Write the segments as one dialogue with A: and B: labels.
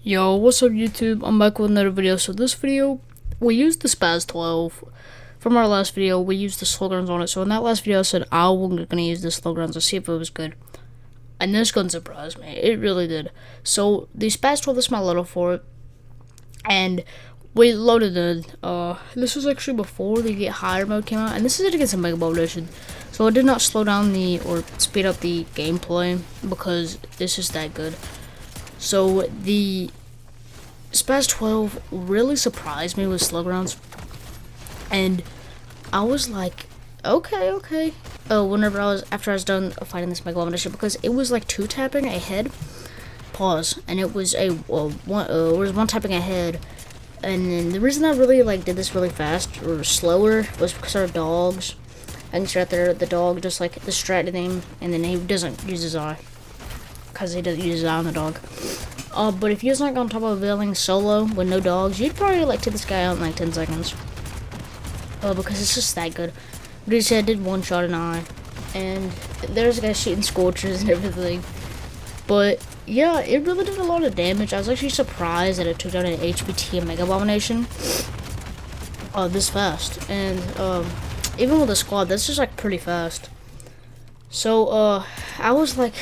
A: Yo, what's up YouTube? I'm back with another video. So this video, we used the Spaz 12. From our last video, we used the Slug guns on it. So in that last video, I said I was going to use the Slug guns to see if it was good. And this gun surprised me. It really did. So the Spaz 12 is my loadout for it. And we loaded it. This was actually before the Get Higher mode came out. And this is against a Mega Ball Edition. So I did not slow down or speed up the gameplay because it's just that good. So the Spaz 12 really surprised me with slug rounds, and I was like, okay. After I was done fighting this Mega Edition, because it was like 2 tapping ahead, pause, and it was one tapping ahead, and then the reason I really did this really fast or slower was because our dogs. I can see right there, the dog just distracted him, and then he doesn't use his eye. Because he doesn't use his eye on the dog. But if you was on top of a building solo with no dogs, you'd probably take this guy out in 10 seconds. Because it's just that good. But he said I did one shot an eye. And there's a guy shooting scorchers and everything. But yeah, it really did a lot of damage. I was actually surprised that it took down an HBT and Mega Abomination this fast. And even with a squad, that's just pretty fast. So I was like,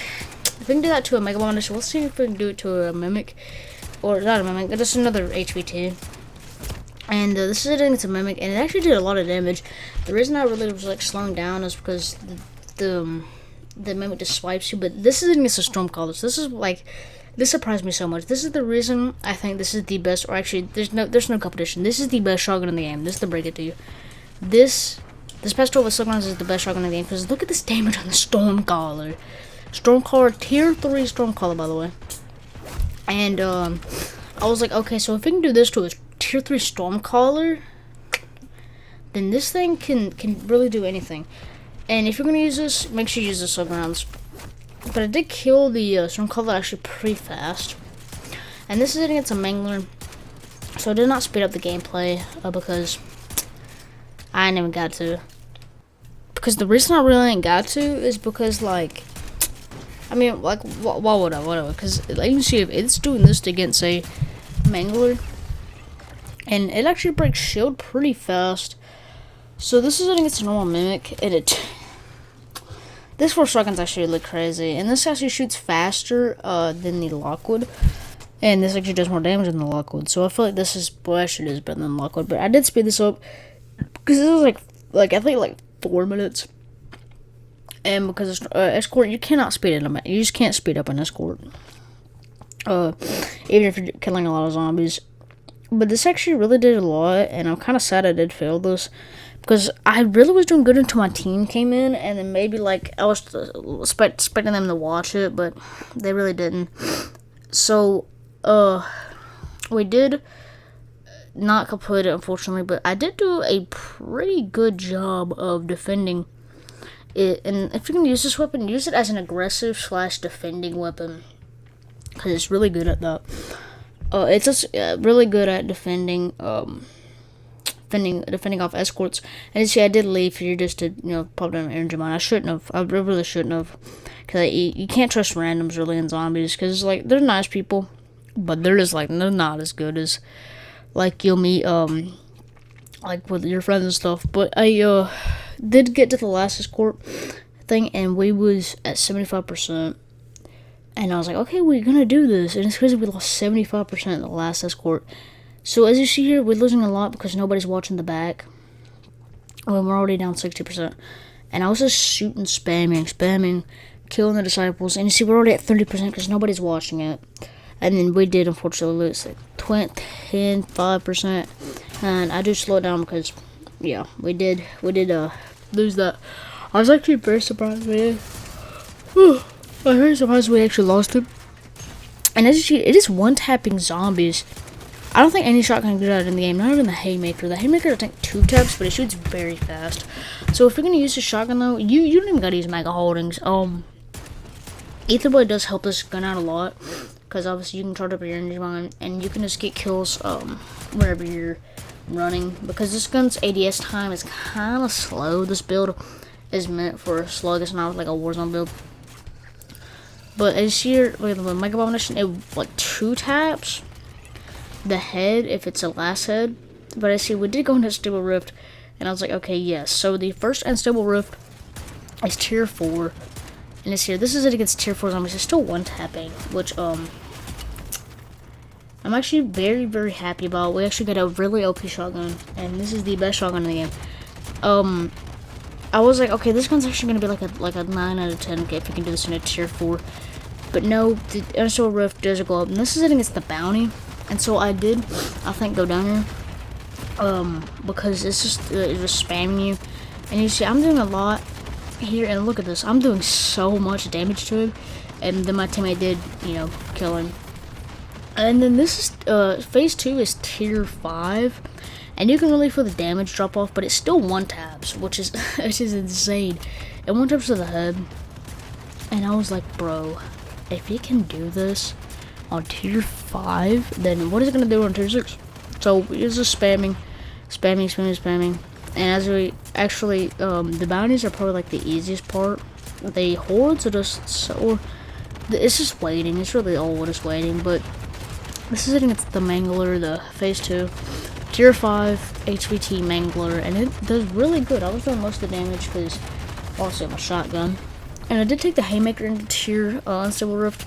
A: if we can do that to a Mega Abomination, let's see if we can do it to a Mimic. Or not a Mimic, just another HBT. And this is against a Mimic, and it actually did a lot of damage. The reason I really was slowing down is because the Mimic just swipes you. But this is against a Stormcaller. So this is this surprised me so much. This is the reason I think this is the best, or actually there's no competition. This is the best shotgun in the game. This is to break it to you. This Spaz 12 with Slug Rounds is the best shotgun in the game, because look at this damage on the Stormcaller. Stormcaller, tier 3 Stormcaller, by the way. And I was like, okay, so if we can do this to a tier 3 Stormcaller, then this thing can really do anything. And if you're gonna use this, make sure you use the Slug Rounds. But I did kill the Stormcaller actually pretty fast. And this is against a Mangler, so I did not speed up the gameplay because I ain't even got to. Because the reason I really ain't got to is because why would I? Because you can see if it's doing this against a Mangler, and it actually breaks shield pretty fast. So this is against a normal Mimic, and this 4 shotgun's actually really crazy, and this actually shoots faster than the Lockwood, and this actually does more damage than the Lockwood. So I feel like this is actually is better than Lockwood, but I did speed this up because this was I think 4 minutes. And because escort, you cannot speed it up. You just can't speed up an escort. Even if you're killing a lot of zombies. But this actually really did a lot, and I'm kind of sad I did fail this, because I really was doing good until my team came in, and then maybe I was expecting them to watch it, but they really didn't. So we did not complete it, unfortunately, but I did do a pretty good job of defending it. And if you're gonna use this weapon, use it as an aggressive / defending weapon, because it's really good at that. It's just really good at defending off escorts. And you see, I did leave here just to pop down an energy mine. I shouldn't have. I really shouldn't have, because you can't trust randoms really in zombies, because they're nice people, but they're just they're not as good as you'll meet with your friends and stuff. But I did get to the last escort thing, and we was at 75%, and I was like, okay, we're gonna do this. And it's crazy, we lost 75% in the last escort. So as you see here, we're losing a lot because nobody's watching the back when we're already down 60%. And I was just shooting, spamming, killing the disciples, and you see, we're already at 30% because nobody's watching it. And then we did unfortunately lose 5%, and I just slowed down because we did lose that. I was actually very surprised, man. I was very surprised we actually lost it. And as you see, it is one tapping zombies. I don't think any shotgun can do that in the game, not even the Haymaker. The Haymaker, I think 2 taps, but it shoots very fast. So if you're gonna use the shotgun though, you don't even gotta use Mega Holdings. Ether Boy does help this gun out a lot, because obviously you can charge up your energy mine, and you can just get kills wherever you're running, because this gun's ADS time is kind of slow. This build is meant for a slug, it's not like a Warzone build. But as here, with the Mega Abomination, it 2 taps, the head if it's a last head. But I see we did go into Unstable Rift, and I was like, okay, yes. So the first Unstable Rift is tier 4, and it's here. This is it against tier 4 zombies. It's still one tapping, which I'm actually very, very happy about. We actually got a really OP shotgun, and this is the best shotgun in the game. I was like, okay, this gun's actually gonna be like a 9 out of 10. Okay, if you can do this in a tier 4, but no, the Unstable Rift does go up, and this is it against the bounty, and so I think go down here. Because it's just spamming you, and you see I'm doing a lot here, and look at this, I'm doing so much damage to him, and then my teammate did, kill him. And then this is phase 2 is tier 5, and you can really feel the damage drop off, but it's still one taps, which is insane. And one taps to the head, and I was like, bro, if you can do this on tier 5, then what is it gonna do on tier 6? So it's just spamming, and as we actually, the bounties are probably like the easiest part. The hordes are just so, it's just waiting. It's really all just waiting. But this is it against the Mangler, the phase 2, tier 5 HVT Mangler, and it does really good. I was doing most of the damage because also my shotgun, and I did take the Haymaker into tier Unstable Rift.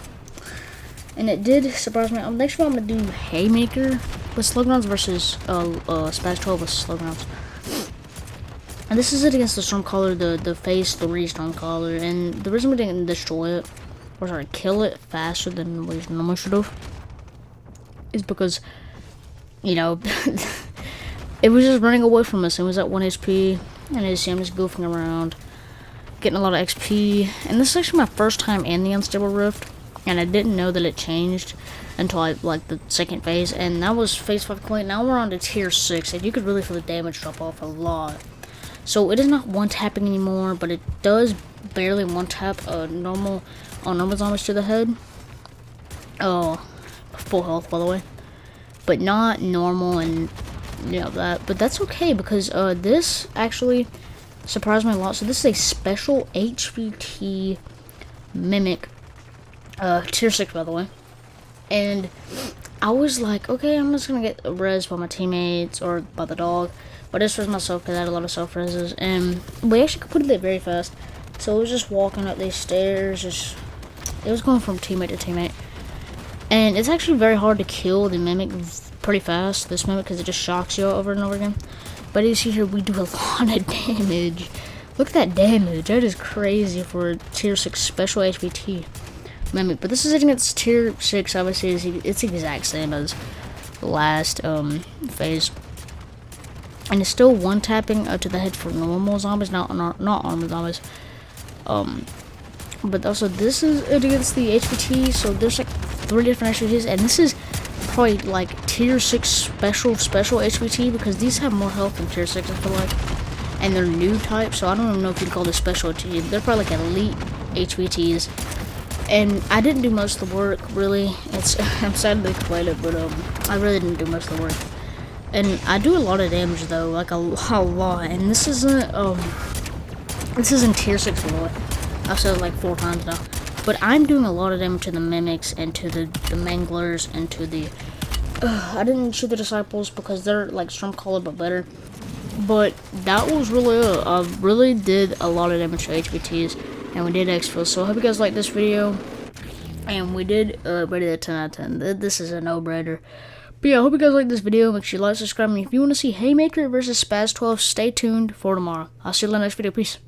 A: And it did surprise me. Next one I'm gonna do Haymaker with Slug rounds versus Spaz 12 with Slug rounds. And this is it against the Stormcaller, the phase 3 Stormcaller. And the reason we didn't destroy it, or sorry, kill it faster than we normally should have, is because, it was just running away from us. It was at 1 HP, and as you see, I'm just goofing around, getting a lot of XP. And this is actually my first time in the Unstable Rift. And I didn't know that it changed until the second phase, and that was phase 5 complete. Now we're on to tier 6, and you could really feel the damage drop off a lot. So it is not one tapping anymore, but it does barely one tap normal zombies to the head. Full health, by the way, but not normal, and that. But that's okay because this actually surprised me a lot. So this is a special HVT mimic. Tier 6, by the way. And I was like, okay, I'm just gonna get res by my teammates or by the dog, but this was myself because I had a lot of self reses, and we actually completed it very fast. So it was just walking up these stairs, it was going from teammate to teammate, and it's actually very hard to kill the mimic pretty fast. This mimic, because it just shocks you over and over again. But you see here, we do a lot of damage. Look at that damage. That is crazy for a tier 6 special HVT mimic. But this is against tier 6, obviously. It's the exact same as the last phase, and it's still one tapping to the head for normal zombies, not armored zombies. But also this is against the HVT, so there's like 3 different HVTs, and this is probably like tier 6 special HVT, because these have more health than tier 6, I feel like, and they're new type, so I don't even know if you'd call this special HVT. They're probably like elite HVTs. And I didn't do most of the work, really. I'm sad to explain it, but I really didn't do most of the work. And I do a lot of damage though, like a lot. And this isn't tier 6 lore. I've said it like 4 times now. But I'm doing a lot of damage to the mimics and to the manglers and to the. I didn't shoot the disciples because they're like Stormcaller but better. But that was really it. I really did a lot of damage to HVTs. And we did exfil, so I hope you guys liked this video. And we did rate it a 10 out of 10. This is a no-brainer. But yeah, I hope you guys liked this video. Make sure you like, subscribe, and if you want to see Haymaker versus Spaz 12, stay tuned for tomorrow. I'll see you in the next video. Peace.